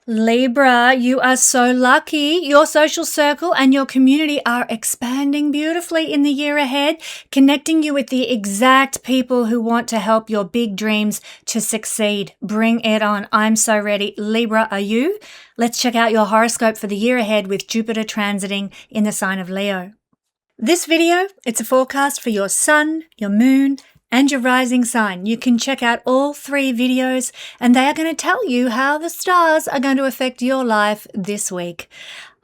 Libra, you are so lucky. Your social circle and your community are expanding beautifully in the year ahead, connecting you with the exact people who want to help your big dreams to succeed. Bring it on. I'm so ready. Libra, are you? Let's check out your horoscope for the year ahead with Jupiter transiting in the sign of Leo. This video, it's a forecast for your sun, your moon, and your rising sign. You can check out all 3 videos and they are going to tell you how the stars are going to affect your life this week.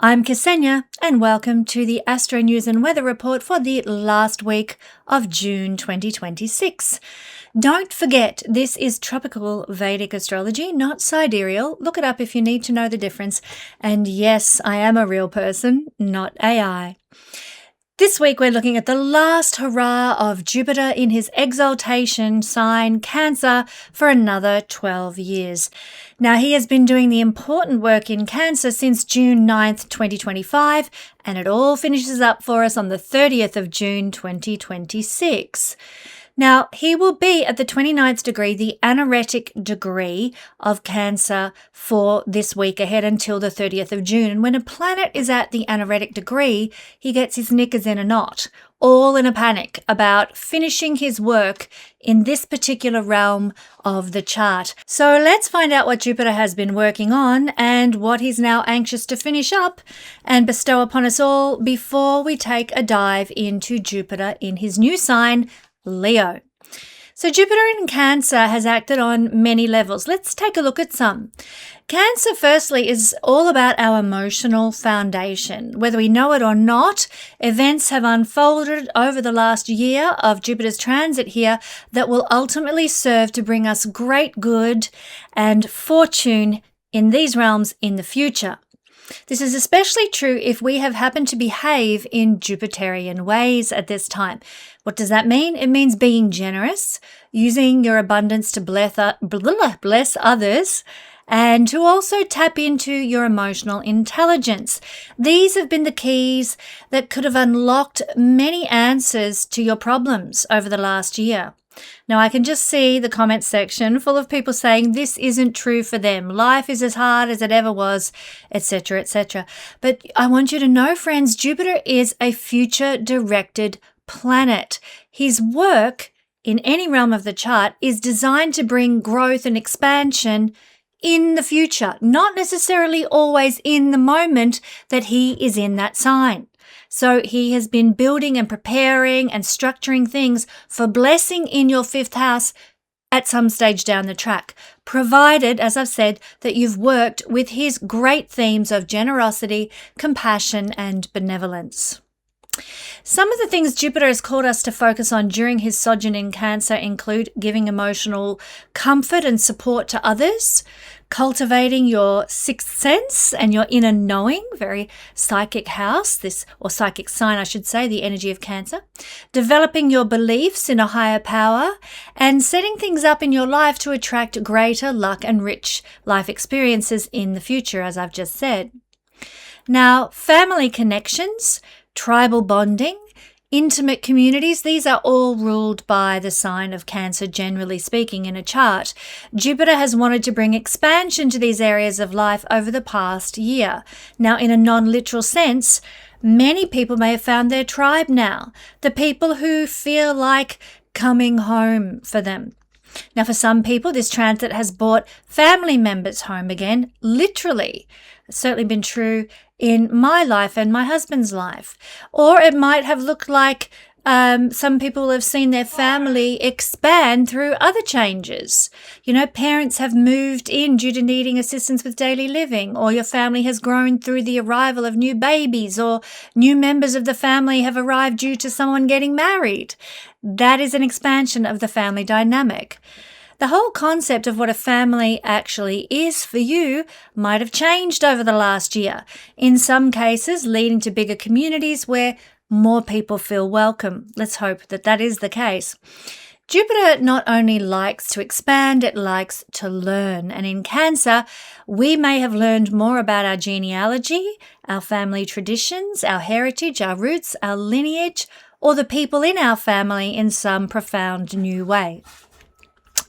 I'm Kesenya and welcome to the Astro News and Weather Report for the last week of June 2026. Don't forget, this is tropical Vedic astrology, not sidereal. Look it up if you need to know the difference. And yes, I am a real person, not AI. This week we're looking at the last hurrah of Jupiter in his exaltation sign Cancer for another 12 years. Now he has been doing the important work in Cancer since June 9th, 2025, and it all finishes up for us on the 30th of June 2026. Now, he will be at the 29th degree, the anaretic degree of Cancer for this week ahead until the 30th of June. And when a planet is at the anaretic degree, he gets his knickers in a knot, all in a panic about finishing his work in this particular realm of the chart. So let's find out what Jupiter has been working on and what he's now anxious to finish up and bestow upon us all before we take a dive into Jupiter in his new sign, Leo. So Jupiter in Cancer has acted on many levels. Let's take a look at some. Cancer, firstly, is all about our emotional foundation. Whether we know it or not, events have unfolded over the last year of Jupiter's transit here that will ultimately serve to bring us great good and fortune in these realms in the future. This is especially true if we have happened to behave in Jupiterian ways at this time. What does that mean? It means being generous, using your abundance to bless others, and to also tap into your emotional intelligence. These have been the keys that could have unlocked many answers to your problems over the last year. Now, I can just see the comment section full of people saying this isn't true for them. Life is as hard as it ever was, etc., etc. But I want you to know, friends, Jupiter is a future-directed planet. His work in any realm of the chart is designed to bring growth and expansion in the future, not necessarily always in the moment that he is in that sign. So he has been building and preparing and structuring things for blessing in your 5th house at some stage down the track, provided, as I've said, that you've worked with his great themes of generosity, compassion, and benevolence. Some of the things Jupiter has called us to focus on during his sojourn in Cancer include giving emotional comfort and support to others, cultivating your 6th sense and your inner knowing, very psychic house, or psychic sign, I should say, the energy of Cancer, developing your beliefs in a higher power, and setting things up in your life to attract greater luck and rich life experiences in the future, as I've just said. Now, family connections, tribal bonding, intimate communities, these are all ruled by the sign of Cancer, generally speaking, in a chart. Jupiter has wanted to bring expansion to these areas of life over the past year. Now, in a non-literal sense, many people may have found their tribe now, the people who feel like coming home for them. Now, for some people, this transit has brought family members home again, literally. It's certainly been true in my life and my husband's life. Or it might have looked like some people have seen their family expand through other changes. You know, parents have moved in due to needing assistance with daily living, or your family has grown through the arrival of new babies, or new members of the family have arrived due to someone getting married. That is an expansion of the family dynamic. The whole concept of what a family actually is for you might have changed over the last year, in some cases leading to bigger communities where more people feel welcome. Let's hope that that is the case. Jupiter not only likes to expand, it likes to learn. And in Cancer, we may have learned more about our genealogy, our family traditions, our heritage, our roots, our lineage, or the people in our family in some profound new way.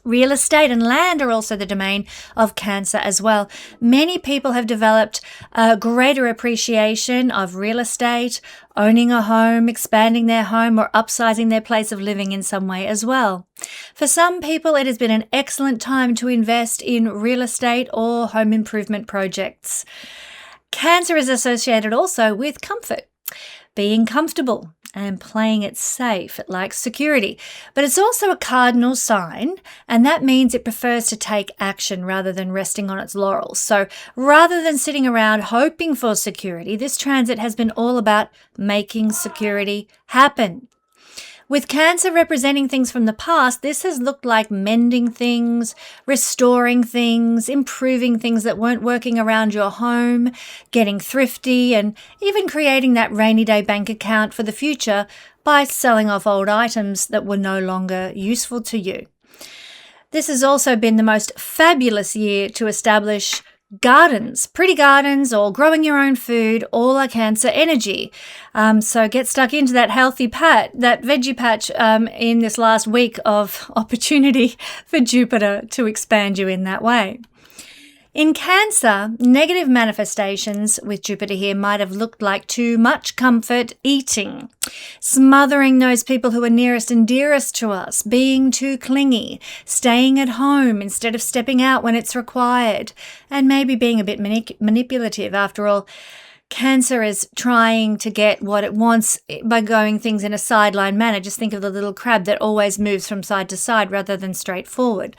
Real estate and land are also the domain of Cancer as well. Many people have developed a greater appreciation of real estate, owning a home, expanding their home, or upsizing their place of living in some way as well. For some people, it has been an excellent time to invest in real estate or home improvement projects. Cancer is associated also with comfort, being comfortable and playing it safe. It likes security. But it's also a cardinal sign, and that means it prefers to take action rather than resting on its laurels. So rather than sitting around hoping for security, this transit has been all about making security happen. With Cancer representing things from the past, this has looked like mending things, restoring things, improving things that weren't working around your home, getting thrifty, and even creating that rainy day bank account for the future by selling off old items that were no longer useful to you. This has also been the most fabulous year to establish gardens, pretty gardens, or growing your own food, all are Cancer energy. So get stuck into that healthy that veggie patch in this last week of opportunity for Jupiter to expand you in that way. In Cancer, negative manifestations with Jupiter here might have looked like too much comfort eating, smothering those people who are nearest and dearest to us, being too clingy, staying at home instead of stepping out when it's required, and maybe being a bit manipulative. After all, Cancer is trying to get what it wants by going things in a sideline manner. Just think of the little crab that always moves from side to side rather than straight forward.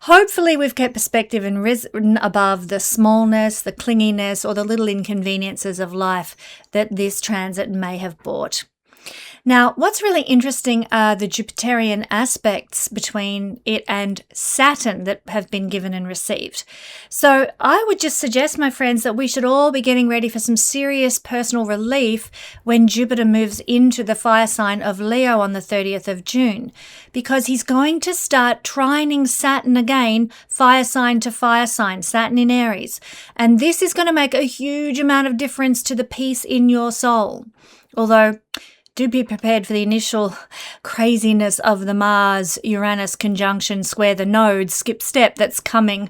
Hopefully we've kept perspective and risen above the smallness, the clinginess, or the little inconveniences of life that this transit may have brought. Now, what's really interesting are the Jupiterian aspects between it and Saturn that have been given and received. So I would just suggest, my friends, that we should all be getting ready for some serious personal relief when Jupiter moves into the fire sign of Leo on the 30th of June, because he's going to start trining Saturn again, fire sign to fire sign, Saturn in Aries. And this is going to make a huge amount of difference to the peace in your soul. Although, do be prepared for the initial craziness of the Mars-Uranus conjunction square the nodes, skip step that's coming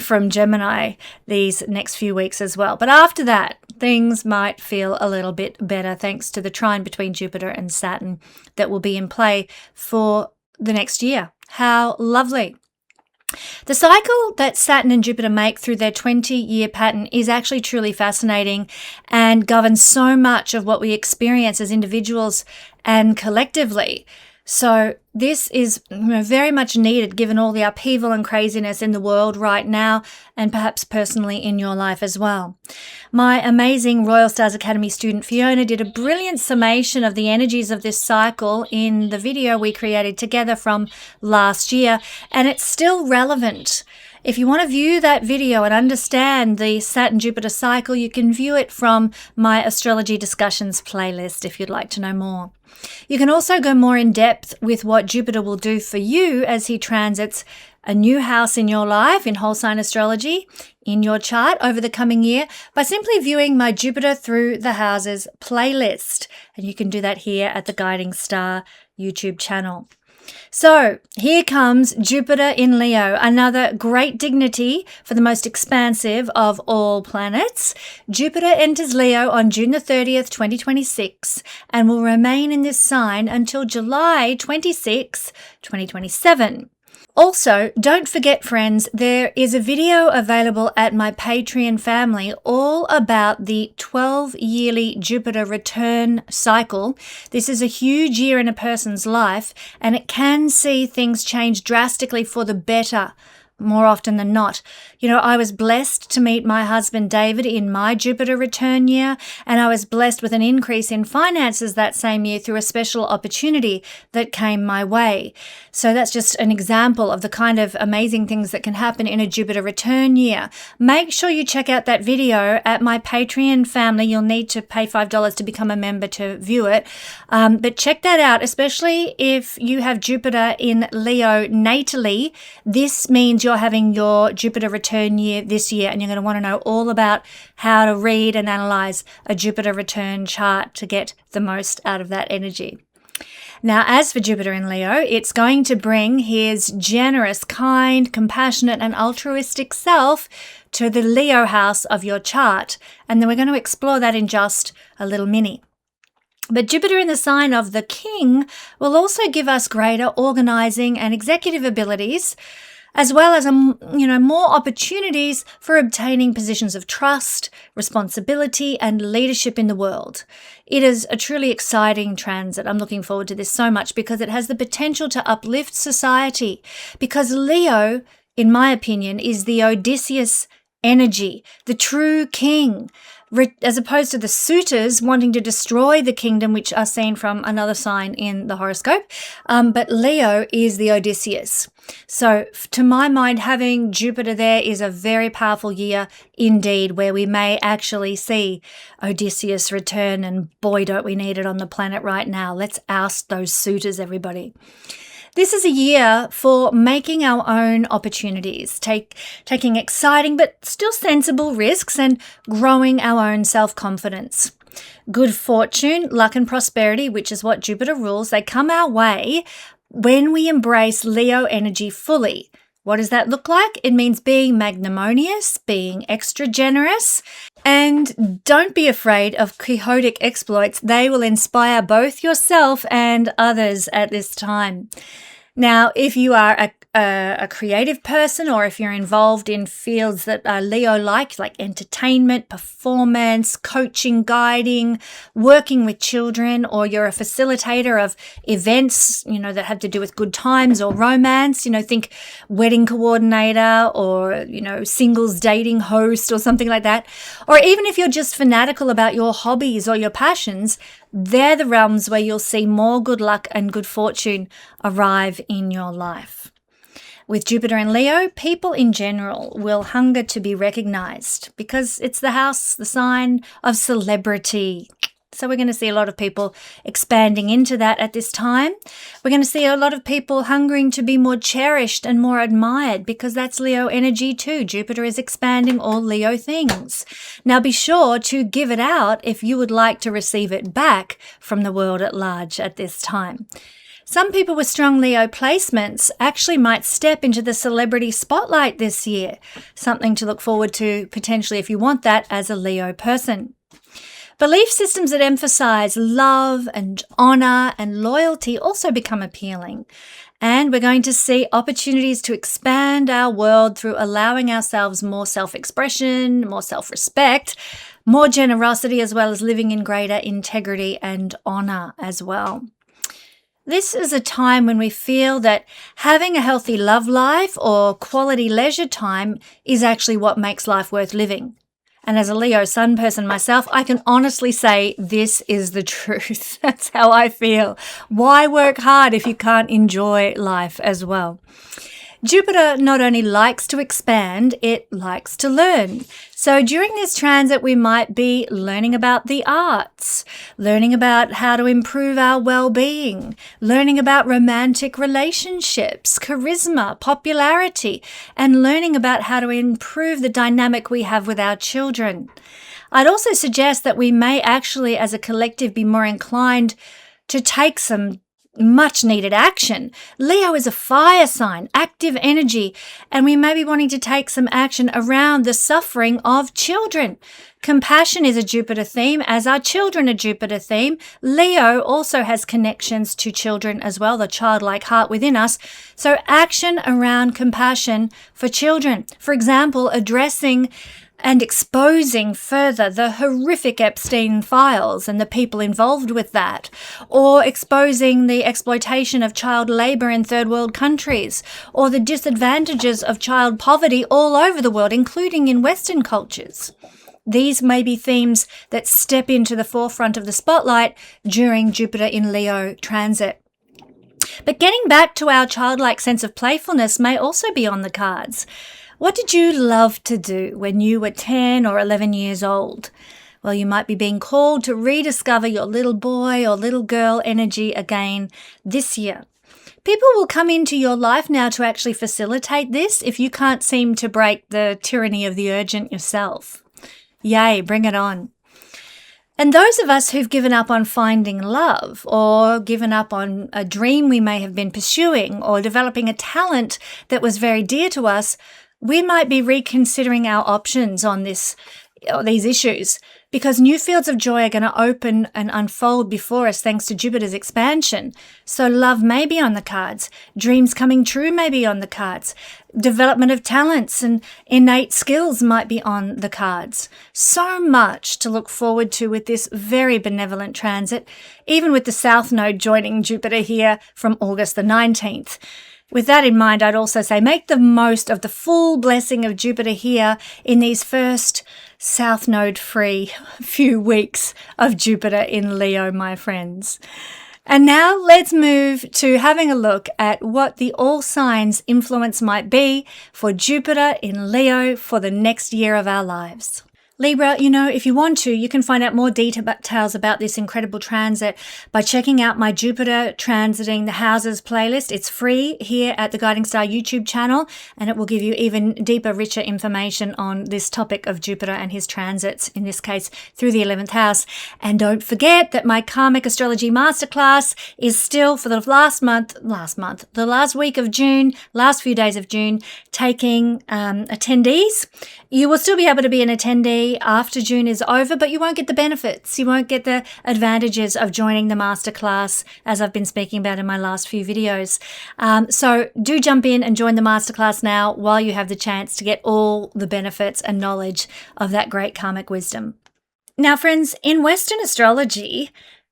from Gemini these next few weeks as well. But after that, things might feel a little bit better thanks to the trine between Jupiter and Saturn that will be in play for the next year. How lovely. The cycle that Saturn and Jupiter make through their 20-year pattern is actually truly fascinating and governs so much of what we experience as individuals and collectively. So this is very much needed given all the upheaval and craziness in the world right now, and perhaps personally in your life as well. My amazing Royal Stars Academy student Fiona did a brilliant summation of the energies of this cycle in the video we created together from last year, and it's still relevant. If you want to view that video and understand the Saturn-Jupiter cycle, you can view it from my Astrology Discussions playlist if you'd like to know more. You can also go more in depth with what Jupiter will do for you as he transits a new house in your life in whole sign astrology in your chart over the coming year by simply viewing my Jupiter Through the Houses playlist. And you can do that here at the Guiding Star YouTube channel. So here comes Jupiter in Leo, another great dignity for the most expansive of all planets. Jupiter enters Leo on June the 30th, 2026, and will remain in this sign until July 26, 2027. Also, don't forget, friends, there is a video available at my Patreon family all about the 12-yearly Jupiter return cycle. This is a huge year in a person's life, and it can see things change drastically for the better more often than not. You know, I was blessed to meet my husband David in my Jupiter return year, and I was blessed with an increase in finances that same year through a special opportunity that came my way. So that's just an example of the kind of amazing things that can happen in a Jupiter return year. Make sure you check out that video at my Patreon family. You'll need to pay $5 to become a member to view it. But check that out, especially if you have Jupiter in Leo natally. This means you're having your Jupiter return year this year, and you're going to want to know all about how to read and analyze a Jupiter return chart to get the most out of that energy. Now, as for Jupiter in Leo, it's going to bring his generous, kind, compassionate, and altruistic self to the Leo house of your chart. And then we're going to explore that in just a little mini. But Jupiter in the sign of the King will also give us greater organizing and executive abilities, as well as more opportunities for obtaining positions of trust, responsibility, and leadership in the world. It is a truly exciting transit. I'm looking forward to this so much because it has the potential to uplift society. Because Leo, in my opinion, is the Odysseus energy, the true king, as opposed to the suitors wanting to destroy the kingdom, which are seen from another sign in the horoscope. But Leo is the Odysseus. So to my mind, having Jupiter there is a very powerful year indeed, where we may actually see Odysseus return, and boy, don't we need it on the planet right now. Let's oust those suitors, everybody. This is a year for making our own opportunities, taking exciting but still sensible risks, and growing our own self-confidence. Good fortune, luck and prosperity, which is what Jupiter rules, they come our way when we embrace Leo energy fully. What does that look like? It means being magnanimous, being extra generous, and don't be afraid of quixotic exploits. They will inspire both yourself and others at this time. Now, if you are a creative person, or if you're involved in fields that are Leo-like, like entertainment, performance, coaching, guiding, working with children, or you're a facilitator of events, that have to do with good times or romance, think wedding coordinator or, singles dating host or something like that. Or even if you're just fanatical about your hobbies or your passions, they're the realms where you'll see more good luck and good fortune arrive in your life. With Jupiter in Leo, people in general will hunger to be recognized because it's the house, the sign of celebrity. So we're going to see a lot of people expanding into that at this time. We're going to see a lot of people hungering to be more cherished and more admired because that's Leo energy too. Jupiter is expanding all Leo things. Now be sure to give it out if you would like to receive it back from the world at large at this time. Some people with strong Leo placements actually might step into the celebrity spotlight this year. Something to look forward to potentially if you want that as a Leo person. Belief systems that emphasize love and honor and loyalty also become appealing. And we're going to see opportunities to expand our world through allowing ourselves more self-expression, more self-respect, more generosity, as well as living in greater integrity and honor as well. This is a time when we feel that having a healthy love life or quality leisure time is actually what makes life worth living. And as a Leo sun person myself, I can honestly say this is the truth. That's how I feel. Why work hard if you can't enjoy life as well? Jupiter not only likes to expand, it likes to learn. So during this transit, we might be learning about the arts, learning about how to improve our well-being, learning about romantic relationships, charisma, popularity, and learning about how to improve the dynamic we have with our children. I'd also suggest that we may actually, as a collective, be more inclined to take some much needed action. Leo is a fire sign, active energy, and we may be wanting to take some action around the suffering of children. Compassion is a Jupiter theme, as are children a Jupiter theme. Leo also has connections to children as well, the childlike heart within us. So action around compassion for children. For example, addressing and exposing further the horrific Epstein files and the people involved with that, or exposing the exploitation of child labour in third world countries, or the disadvantages of child poverty all over the world, including in Western cultures. These may be themes that step into the forefront of the spotlight during Jupiter in Leo transit. But getting back to our childlike sense of playfulness may also be on the cards. What did you love to do when you were 10 or 11 years old? Well, you might be being called to rediscover your little boy or little girl energy again this year. People will come into your life now to actually facilitate this if you can't seem to break the tyranny of the urgent yourself. Yay, bring it on. And those of us who've given up on finding love or given up on a dream we may have been pursuing or developing a talent that was very dear to us, we might be reconsidering our options on these issues, because new fields of joy are going to open and unfold before us thanks to Jupiter's expansion. So love may be on the cards. Dreams coming true may be on the cards. Development of talents and innate skills might be on the cards. So much to look forward to with this very benevolent transit, even with the South Node joining Jupiter here from August the 19th. With that in mind, I'd also say make the most of the full blessing of Jupiter here in these first South Node free few weeks of Jupiter in Leo, my friends. And now let's move to having a look at what the all signs influence might be for Jupiter in Leo for the next year of our lives. Libra, if you want to, you can find out more details about this incredible transit by checking out my Jupiter Transiting the Houses playlist. It's free here at the Guiding Star YouTube channel, and it will give you even deeper, richer information on this topic of Jupiter and his transits, in this case, through the 11th house. And don't forget that my Karmic Astrology Masterclass is still for the the last week of June, last few days of June, taking attendees. You will still be able to be an attendee after June is over, but you won't get the benefits. You won't get the advantages of joining the masterclass, as I've been speaking about in my last few videos. So do jump in and join the masterclass now while you have the chance to get all the benefits and knowledge of that great karmic wisdom. Now, friends, in Western astrology,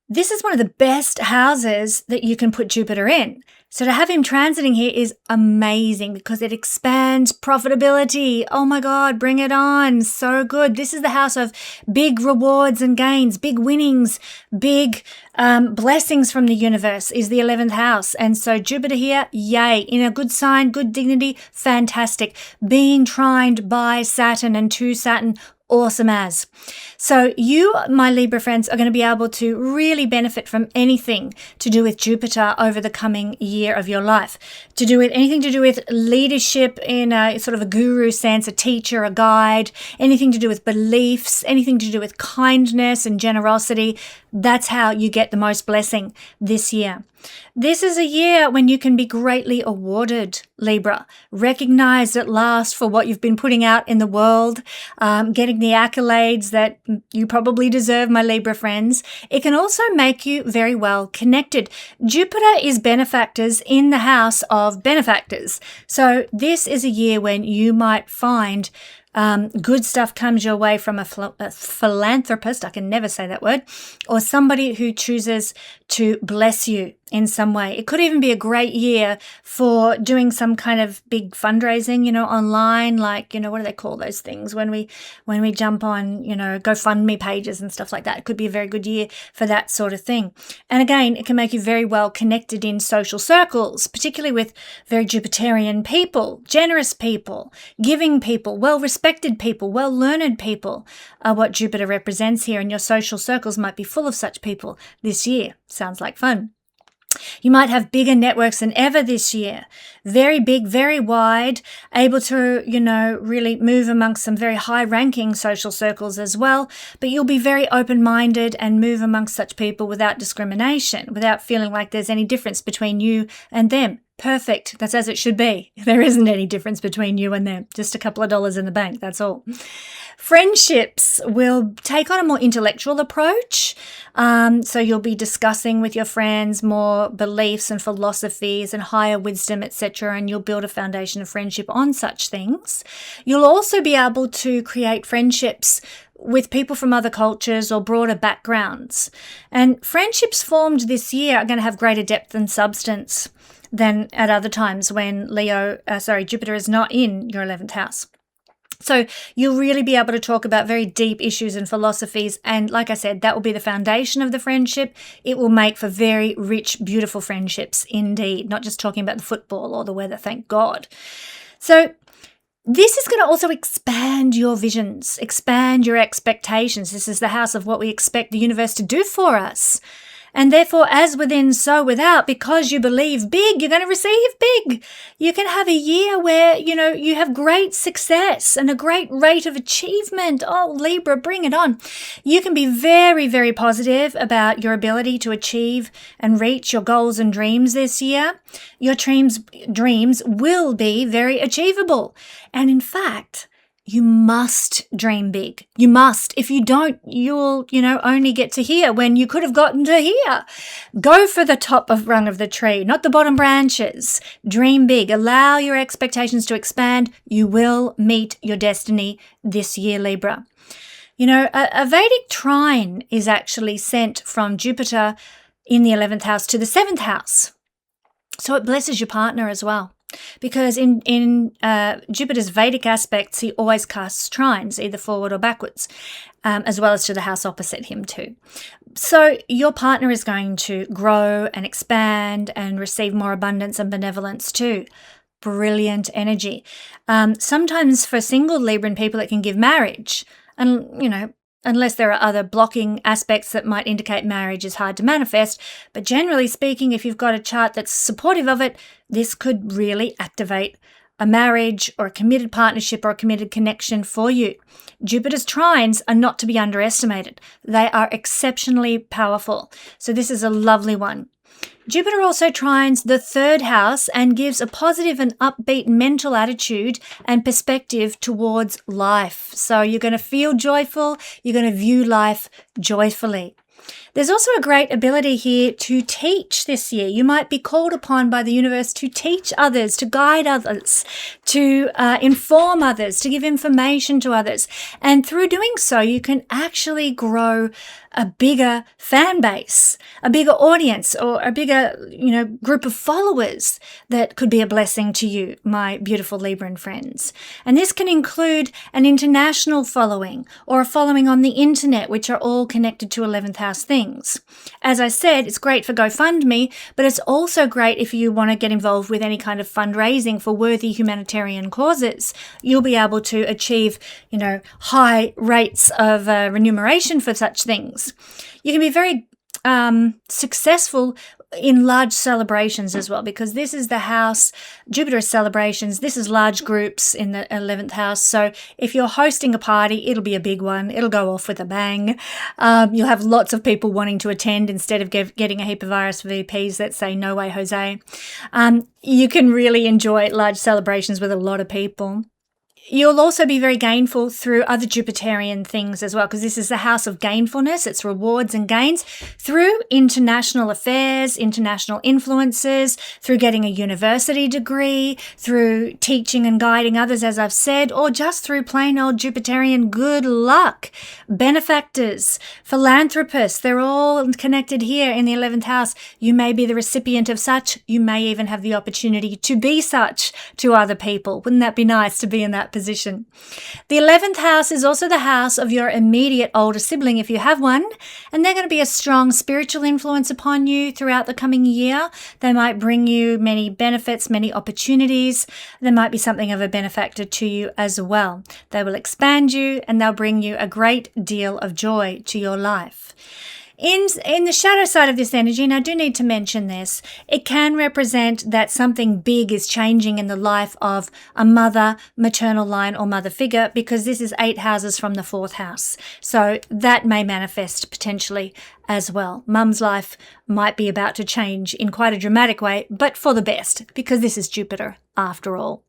this is one of the best houses that you can put Jupiter in. So to have him transiting here is amazing because it expands profitability. Oh my God, bring it on. So good. This is the house of big rewards and gains, big winnings, big blessings from the universe is the 11th house. And so Jupiter here, yay, in a good sign, good dignity, fantastic. Being trined by Saturn and to Saturn, awesome as. So you, my Libra friends, are going to be able to really benefit from anything to do with Jupiter over the coming year of your life. Anything to do with leadership in a sort of a guru sense, a teacher, a guide, anything to do with beliefs, anything to do with kindness and generosity. That's how you get the most blessing this year. This is a year when you can be greatly awarded, Libra, recognized at last for what you've been putting out in the world, getting the accolades that you probably deserve, my Libra friends. It can also make you very well connected. Jupiter is benefactors in the house of benefactors. So this is a year when you might find good stuff comes your way from a philanthropist, I can never say that word, or somebody who chooses to bless you in some way. It could even be a great year for doing some kind of big fundraising, online, like, what do they call those things when we jump on, GoFundMe pages and stuff like that. It could be a very good year for that sort of thing. And again, it can make you very well connected in social circles, particularly with very Jupiterian people, generous people, giving people, well-respected people, well-learned people are what Jupiter represents here, and your social circles might be full of such people this year. Sounds like fun. You might have bigger networks than ever this year. Very big, very wide, able to, really move amongst some very high-ranking social circles as well. But you'll be very open-minded and move amongst such people without discrimination, without feeling like there's any difference between you and them. Perfect. That's as it should be. There isn't any difference between you and them. Just a couple of dollars in the bank. That's all. Friendships will take on a more intellectual approach. So you'll be discussing with your friends more beliefs and philosophies and higher wisdom, etc. And you'll build a foundation of friendship on such things. You'll also be able to create friendships with people from other cultures or broader backgrounds. And friendships formed this year are going to have greater depth and substance than at other times when Jupiter is not in your 11th house. So you'll really be able to talk about very deep issues and philosophies. And like I said, that will be the foundation of the friendship. It will make for very rich, beautiful friendships indeed, not just talking about the football or the weather, thank God. So this is going to also expand your visions, expand your expectations. This is the house of what we expect the universe to do for us. And therefore, as within, so without, because you believe big, you're going to receive big. You can have a year where, you have great success and a great rate of achievement. Oh, Libra, bring it on. You can be very, very positive about your ability to achieve and reach your goals and dreams this year. Your dreams will be very achievable. And in fact, you must dream big. You must. If you don't, you'll, only get to here when you could have gotten to here. Go for the top rung of the tree, not the bottom branches. Dream big. Allow your expectations to expand. You will meet your destiny this year, Libra. A Vedic trine is actually sent from Jupiter in the 11th house to the 7th house. So it blesses your partner as well. Because in Jupiter's Vedic aspects, he always casts trines, either forward or backwards, as well as to the house opposite him too. So your partner is going to grow and expand and receive more abundance and benevolence too. Brilliant energy. Sometimes for single Libran people, it can give marriage. And, unless there are other blocking aspects that might indicate marriage is hard to manifest. But generally speaking, if you've got a chart that's supportive of it, this could really activate a marriage or a committed partnership or a committed connection for you. Jupiter's trines are not to be underestimated. They are exceptionally powerful. So this is a lovely one. Jupiter also trines the 3rd house and gives a positive and upbeat mental attitude and perspective towards life. So you're going to feel joyful. You're going to view life joyfully. There's also a great ability here to teach this year. You might be called upon by the universe to teach others, to guide others, to inform others, to give information to others. And through doing so, you can actually grow a bigger fan base, a bigger audience, or a bigger, group of followers that could be a blessing to you, my beautiful Libran friends. And this can include an international following or a following on the internet, which are all connected to 11th house things. As I said, it's great for GoFundMe, but it's also great if you want to get involved with any kind of fundraising for worthy humanitarian causes. You'll be able to achieve, high rates of remuneration for such things. You can be very successful in large celebrations as well, because this is the house, Jupiter celebrations, this is large groups in the 11th house. So if you're hosting a party, it'll be a big one. It'll go off with a bang. You'll have lots of people wanting to attend instead of getting a heap of RSVPs that say, no way, Jose. You can really enjoy large celebrations with a lot of people. You'll also be very gainful through other Jupiterian things as well, because this is the house of gainfulness. It's rewards and gains through international affairs, international influences, through getting a university degree, through teaching and guiding others, as I've said, or just through plain old Jupiterian good luck. Benefactors, philanthropists, they're all connected here in the 11th house. You may be the recipient of such. You may even have the opportunity to be such to other people. Wouldn't that be nice to be in that position? The 11th house is also the house of your immediate older sibling if you have one, and they're going to be a strong spiritual influence upon you throughout the coming year. They might bring you many benefits, many opportunities. There might be something of a benefactor to you as well. They will expand you and they'll bring you a great deal of joy to your life. In the shadow side of this energy, and I do need to mention this, it can represent that something big is changing in the life of a mother, maternal line, or mother figure, because this is 8 houses from the 4th house. So that may manifest potentially as well. Mum's life might be about to change in quite a dramatic way, but for the best, because this is Jupiter after all.